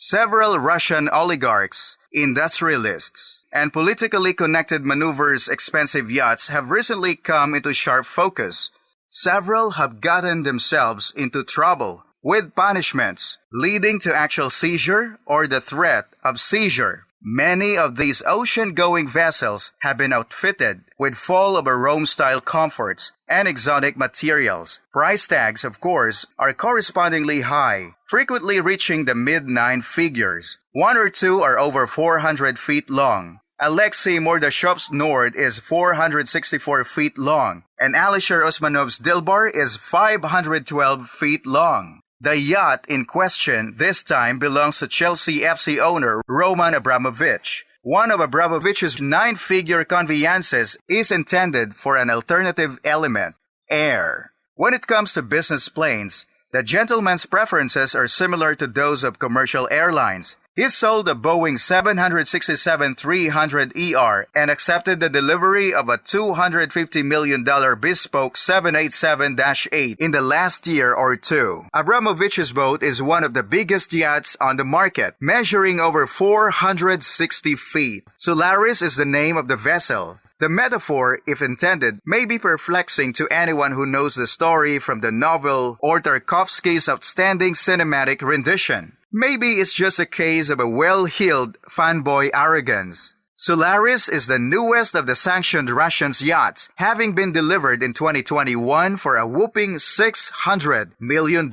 Several Russian oligarchs, industrialists, and politically connected maneuvers expensive yachts have recently come into sharp focus. Several have gotten themselves into trouble with punishments leading to actual seizure or the threat of seizure. Many of these ocean-going vessels have been outfitted with fall-of-a-Rome-style comforts and exotic materials. Price tags, of course, are correspondingly high, frequently reaching the mid-nine figures. One or two are over 400 feet long. Alexei Mordashov's Nord is 464 feet long, and Alisher Usmanov's Dilbar is 512 feet long. The yacht in question this time belongs to Chelsea FC owner Roman Abramovich. One of Abramovich's nine-figure conveyances is intended for an alternative element, air. When it comes to business planes, the gentleman's preferences are similar to those of commercial airlines. He sold a Boeing 767-300ER and accepted the delivery of a $250 million bespoke 787-8 in the last year or two. Abramovich's boat is one of the biggest yachts on the market, measuring over 460 feet. Solaris is the name of the vessel. The metaphor, if intended, may be perplexing to anyone who knows the story from the novel or Tarkovsky's outstanding cinematic rendition. Maybe it's just a case of a well-heeled fanboy arrogance. Solaris is the newest of the sanctioned Russians' yachts, having been delivered in 2021 for a whopping $600 million.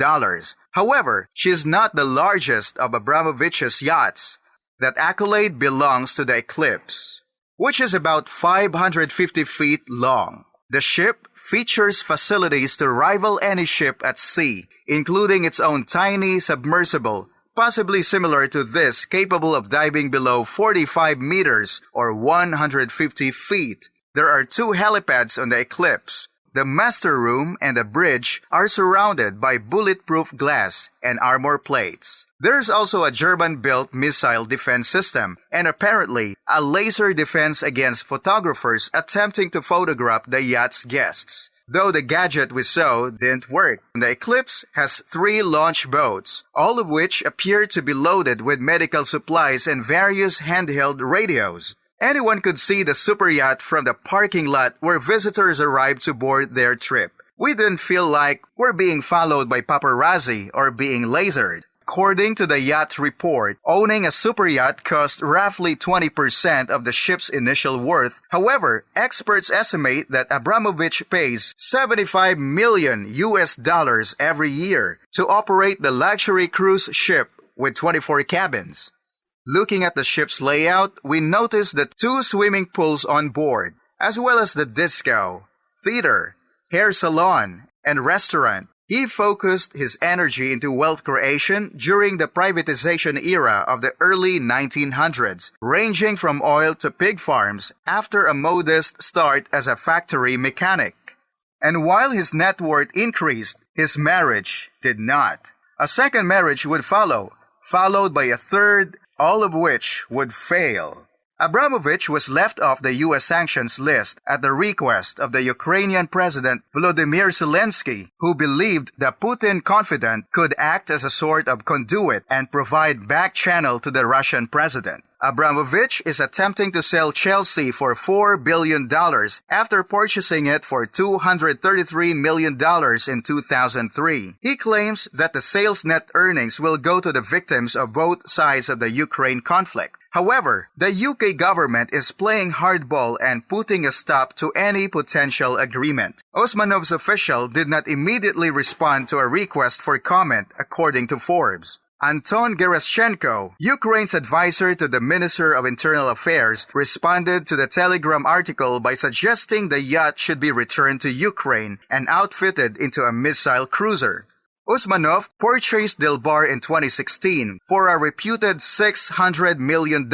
However, she is not the largest of Abramovich's yachts. That accolade belongs to the Eclipse, which is about 550 feet long. The ship features facilities to rival any ship at sea, including its own tiny submersible, possibly similar to this, capable of diving below 45 meters or 150 feet. There are two helipads on the Eclipse. The master room and the bridge are surrounded by bulletproof glass and armor plates. There's also a German-built missile defense system and apparently a laser defense against photographers attempting to photograph the yacht's guests. Though the gadget we saw didn't work. The Eclipse has 3 launch boats, all of which appear to be loaded with medical supplies and various handheld radios. Anyone could see the super yacht from the parking lot where visitors arrived to board their trip. We didn't feel like we're being followed by paparazzi or being lasered. According to the yacht report, owning a super yacht cost roughly 20% of the ship's initial worth. However, experts estimate that Abramovich pays $75 million every year to operate the luxury cruise ship with 24 cabins. Looking at the ship's layout, we notice the 2 swimming pools on board, as well as the disco, theater, hair salon, and restaurant. He focused his energy into wealth creation during the privatization era of the early 1900s, ranging from oil to pig farms after a modest start as a factory mechanic. And while his net worth increased, his marriage did not. A second marriage would follow, followed by a third, all of which would fail. Abramovich was left off the U.S. sanctions list at the request of the Ukrainian President Volodymyr Zelensky, who believed the Putin confidant could act as a sort of conduit and provide back channel to the Russian president. Abramovich is attempting to sell Chelsea for $4 billion after purchasing it for $233 million in 2003. He claims that the sales net earnings will go to the victims of both sides of the Ukraine conflict. However, the UK government is playing hardball and putting a stop to any potential agreement. Usmanov's official did not immediately respond to a request for comment, according to Forbes. Anton Gerashchenko, Ukraine's advisor to the Minister of Internal Affairs, responded to the Telegram article by suggesting the yacht should be returned to Ukraine and outfitted into a missile cruiser. Usmanov purchased Dilbar in 2016 for a reputed $600 million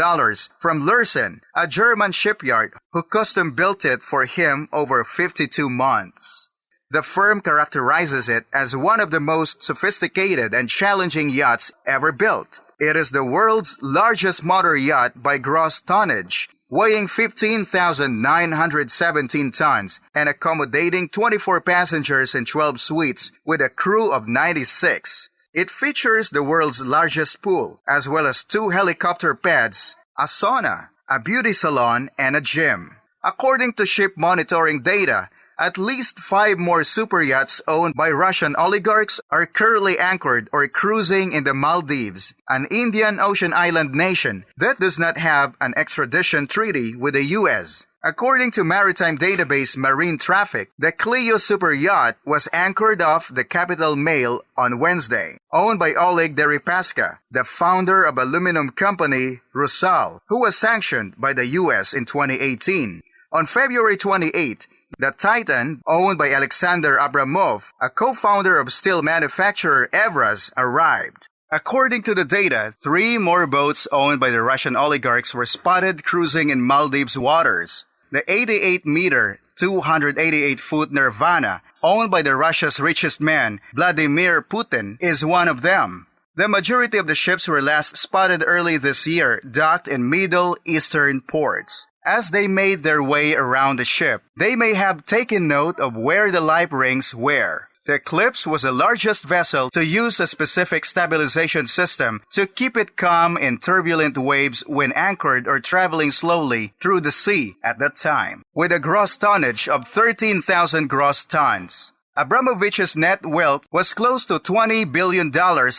from Lürsen, a German shipyard who custom-built it for him over 52 months. The firm characterizes it as one of the most sophisticated and challenging yachts ever built. It is the world's largest motor yacht by gross tonnage, weighing 15,917 tons and accommodating 24 passengers and 12 suites with a crew of 96. It features the world's largest pool, as well as 2 helicopter pads, a sauna, a beauty salon, and a gym. According to ship monitoring data, at least 5 more super yachts owned by Russian oligarchs are currently anchored or cruising in the Maldives, an Indian Ocean island nation that does not have an extradition treaty with the U.S. According to maritime database Marine Traffic, the Clio super yacht was anchored off the Capital Mail on Wednesday, owned by Oleg Deripaska, the founder of aluminum company Rusal, who was sanctioned by the U.S. in 2018. On February 28, the Titan, owned by Alexander Abramov, a co-founder of steel manufacturer Evraz, arrived. According to the data, 3 more boats owned by the Russian oligarchs were spotted cruising in Maldives waters. The 88-meter, 288-foot Nirvana, owned by the Russia's richest man, Vladimir Putin, is one of them. The majority of the ships were last spotted early this year, docked in Middle Eastern ports. As they made their way around the ship, they may have taken note of where the life rings were. The Eclipse was the largest vessel to use a specific stabilization system to keep it calm in turbulent waves when anchored or traveling slowly through the sea at that time, with a gross tonnage of 13,000 gross tons. Abramovich's net wealth was close to $20 billion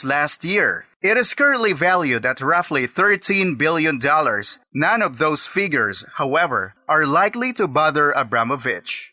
last year. It is currently valued at roughly $13 billion. None of those figures, however, are likely to bother Abramovich.